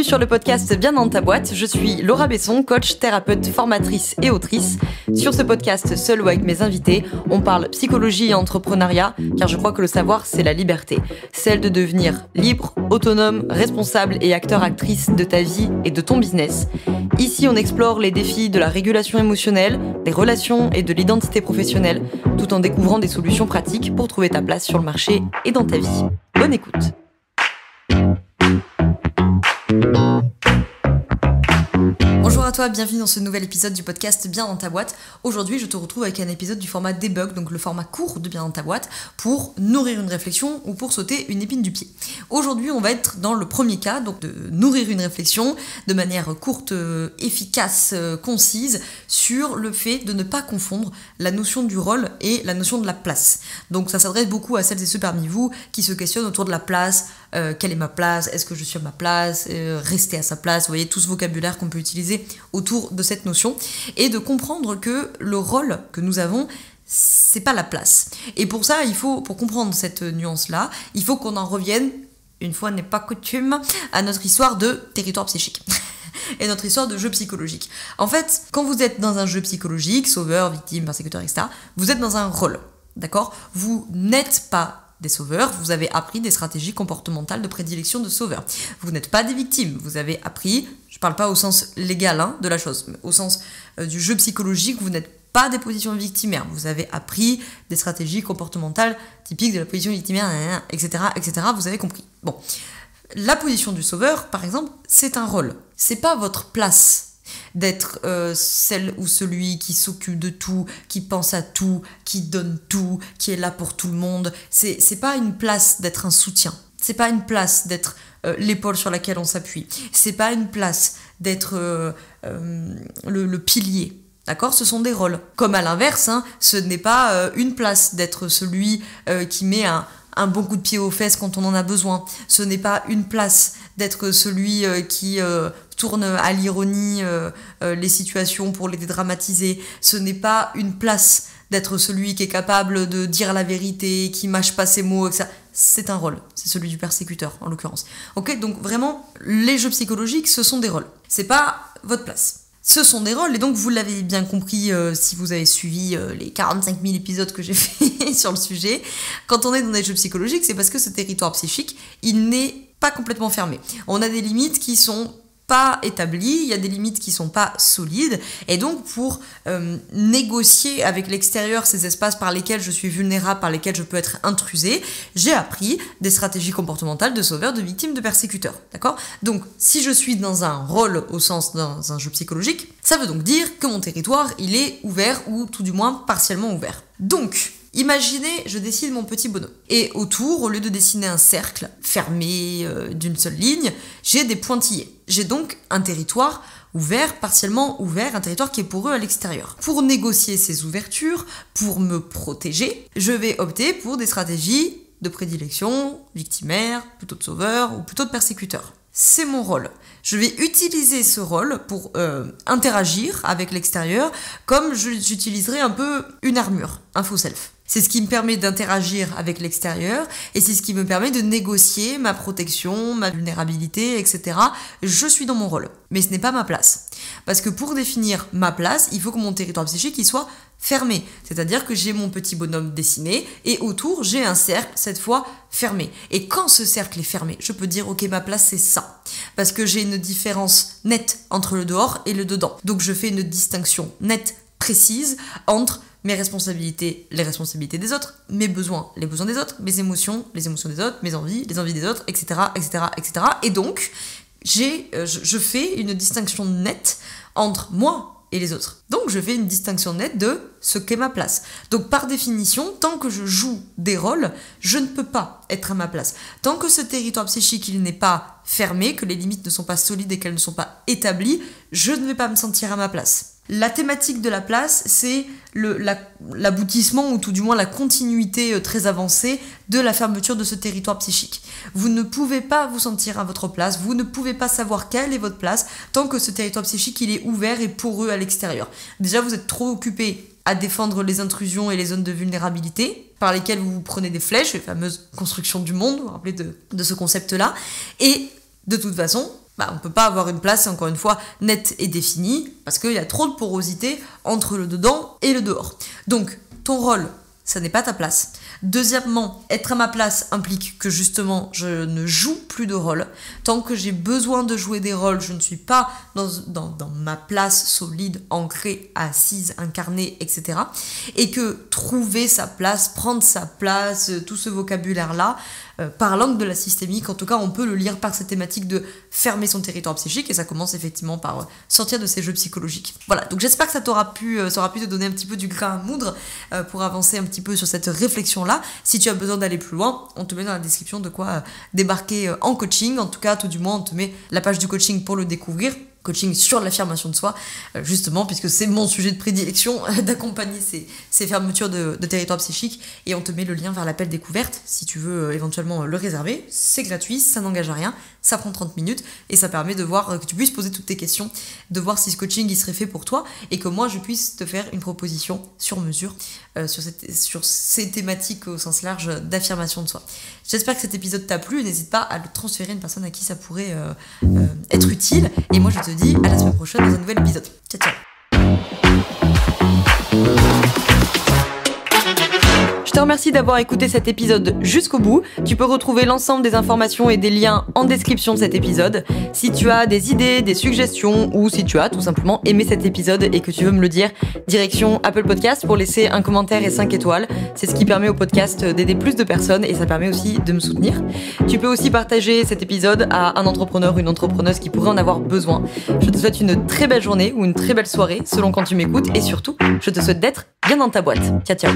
sur le podcast Bien dans ta boîte, je suis Laura Besson, coach, thérapeute, formatrice et autrice. Sur ce podcast, seul ou avec mes invités, on parle psychologie et entrepreneuriat, car je crois que le savoir, c'est la liberté. Celle de devenir libre, autonome, responsable et acteur-actrice de ta vie et de ton business. Ici, on explore les défis de la régulation émotionnelle, des relations et de l'identité professionnelle, tout en découvrant des solutions pratiques pour trouver ta place sur le marché et dans ta vie. Bonne écoute. Bonjour à toi, bienvenue dans ce nouvel épisode du podcast Bien dans ta boîte. Aujourd'hui, je te retrouve avec un épisode du format debug, donc le format court de Bien dans ta boîte, pour nourrir une réflexion ou pour sauter une épine du pied. Aujourd'hui, on va être dans le premier cas, donc de nourrir une réflexion de manière courte, efficace, concise, sur le fait de ne pas confondre la notion du rôle et la notion de la place. Donc ça s'adresse beaucoup à celles et ceux parmi vous qui se questionnent autour de la place. Quelle est ma place? Est-ce que je suis à ma place? Rester à sa place? Vous voyez tout ce vocabulaire qu'on peut utiliser autour de cette notion et de comprendre que le rôle que nous avons, c'est pas la place. Et pour ça, pour comprendre cette nuance-là, il faut qu'on en revienne, une fois n'est pas coutume, à notre histoire de territoire psychique. Et notre histoire de jeu psychologique. En fait, quand vous êtes dans un jeu psychologique, sauveur, victime, persécuteur, etc., vous êtes dans un rôle, d'accord? Vous n'êtes pas des sauveurs, vous avez appris des stratégies comportementales de prédilection de sauveurs. Vous n'êtes pas des victimes, vous avez appris, je parle pas au sens légal de la chose, mais au sens du jeu psychologique, vous n'êtes pas des positions victimaires, vous avez appris des stratégies comportementales typiques de la position victimaire, etc., etc., vous avez compris. Bon, la position du sauveur, par exemple, c'est un rôle, c'est pas votre place d'être celle ou celui qui s'occupe de tout, qui pense à tout, qui donne tout, qui est là pour tout le monde. C'est pas une place d'être un soutien. C'est pas une place d'être l'épaule sur laquelle on s'appuie. C'est pas une place d'être le pilier. D'accord ? Ce sont des rôles. Comme à l'inverse, ce n'est pas une place d'être celui qui met un bon coup de pied aux fesses quand on en a besoin. Ce n'est pas une place d'être celui qui tourne à l'ironie les situations pour les dédramatiser. Ce n'est pas une place d'être celui qui est capable de dire la vérité, qui mâche pas ses mots, etc. C'est un rôle. C'est celui du persécuteur, en l'occurrence. Ok, donc vraiment, les jeux psychologiques, ce sont des rôles. C'est pas votre place. Ce sont des rôles, et donc vous l'avez bien compris si vous avez suivi les 45 000 épisodes que j'ai fait sur le sujet. Quand on est dans des jeux psychologiques, c'est parce que ce territoire psychique, il n'est pas complètement fermé. On a des limites qui sont pas établies, il y a des limites qui sont pas solides, et donc pour négocier avec l'extérieur ces espaces par lesquels je suis vulnérable, par lesquels je peux être intrusée, j'ai appris des stratégies comportementales de sauveur, de victime, de persécuteur, d'accord ? Donc si je suis dans un rôle au sens dans un jeu psychologique, ça veut donc dire que mon territoire, il est ouvert, ou tout du moins partiellement ouvert. Donc, imaginez, je dessine mon petit bonhomme. Et autour, au lieu de dessiner un cercle fermé d'une seule ligne, j'ai des pointillés. J'ai donc un territoire ouvert, partiellement ouvert, un territoire qui est poreux à l'extérieur. Pour négocier ces ouvertures, pour me protéger, je vais opter pour des stratégies de prédilection, victimaire, plutôt de sauveur ou plutôt de persécuteur. C'est mon rôle. Je vais utiliser ce rôle pour interagir avec l'extérieur comme j'utiliserais un peu une armure, un faux self. C'est ce qui me permet d'interagir avec l'extérieur et c'est ce qui me permet de négocier ma protection, ma vulnérabilité, etc. Je suis dans mon rôle, mais ce n'est pas ma place. Parce que pour définir ma place, il faut que mon territoire psychique il soit fermé. C'est-à-dire que j'ai mon petit bonhomme dessiné et autour, j'ai un cercle, cette fois fermé. Et quand ce cercle est fermé, je peux dire, ok, ma place c'est ça. Parce que j'ai une différence nette entre le dehors et le dedans. Donc je fais une distinction nette, précise, entre mes responsabilités, les responsabilités des autres, mes besoins, les besoins des autres, mes émotions, les émotions des autres, mes envies, les envies des autres, etc., etc., etc. Et donc, je fais une distinction nette entre moi et les autres. Donc, je fais une distinction nette de ce qu'est ma place. Donc, par définition, tant que je joue des rôles, je ne peux pas être à ma place. Tant que ce territoire psychique, il n'est pas fermé, que les limites ne sont pas solides et qu'elles ne sont pas établies, je ne vais pas me sentir à ma place. La thématique de la place, c'est l'aboutissement ou tout du moins la continuité très avancée de la fermeture de ce territoire psychique. Vous ne pouvez pas vous sentir à votre place, vous ne pouvez pas savoir quelle est votre place tant que ce territoire psychique il est ouvert et poreux à l'extérieur. Déjà, vous êtes trop occupé à défendre les intrusions et les zones de vulnérabilité par lesquelles vous prenez des flèches, les fameuses constructions du monde, vous vous rappelez de ce concept-là, et de toute façon, on peut pas avoir une place, encore une fois, nette et définie, parce qu'il y a trop de porosité entre le dedans et le dehors. Donc, ton rôle, ça n'est pas ta place. Deuxièmement, être à ma place implique que justement, je ne joue plus de rôle. Tant que j'ai besoin de jouer des rôles, je ne suis pas dans ma place solide, ancrée, assise, incarnée, etc. Et que trouver sa place, prendre sa place, tout ce vocabulaire-là, par l'angle de la systémique, en tout cas, on peut le lire par cette thématique de fermer son territoire psychique, et ça commence effectivement par sortir de ces jeux psychologiques. Voilà, donc j'espère que ça aura pu te donner un petit peu du grain à moudre pour avancer un petit peu sur cette réflexion-là. Si tu as besoin d'aller plus loin, on te met dans la description de quoi débarquer en coaching. En tout cas, tout du moins, on te met la page du coaching pour le découvrir. Coaching sur l'affirmation de soi, justement, puisque c'est mon sujet de prédilection, d'accompagner ces fermetures de territoire psychique, et on te met le lien vers l'appel découverte, si tu veux éventuellement le réserver. C'est gratuit, ça n'engage à rien, ça prend 30 minutes, et ça permet de voir, que tu puisses poser toutes tes questions, de voir si ce coaching il serait fait pour toi, et que moi je puisse te faire une proposition sur mesure, sur ces thématiques au sens large d'affirmation de soi. J'espère que cet épisode t'a plu, n'hésite pas à le transférer à une personne à qui ça pourrait être utile, et moi je te dis à la semaine prochaine dans un nouvel épisode. Ciao, ciao. Je te remercie d'avoir écouté cet épisode jusqu'au bout. Tu peux retrouver l'ensemble des informations et des liens en description de cet épisode. Si tu as des idées, des suggestions, ou si tu as tout simplement aimé cet épisode et que tu veux me le dire, direction Apple Podcast pour laisser un commentaire et 5 étoiles. C'est ce qui permet au podcast d'aider plus de personnes, et ça permet aussi de me soutenir. Tu peux aussi partager cet épisode à un entrepreneur ou une entrepreneuse qui pourrait en avoir besoin. Je te souhaite une très belle journée ou une très belle soirée selon quand tu m'écoutes, et surtout, je te souhaite d'être bien dans ta boîte. Ciao, ciao.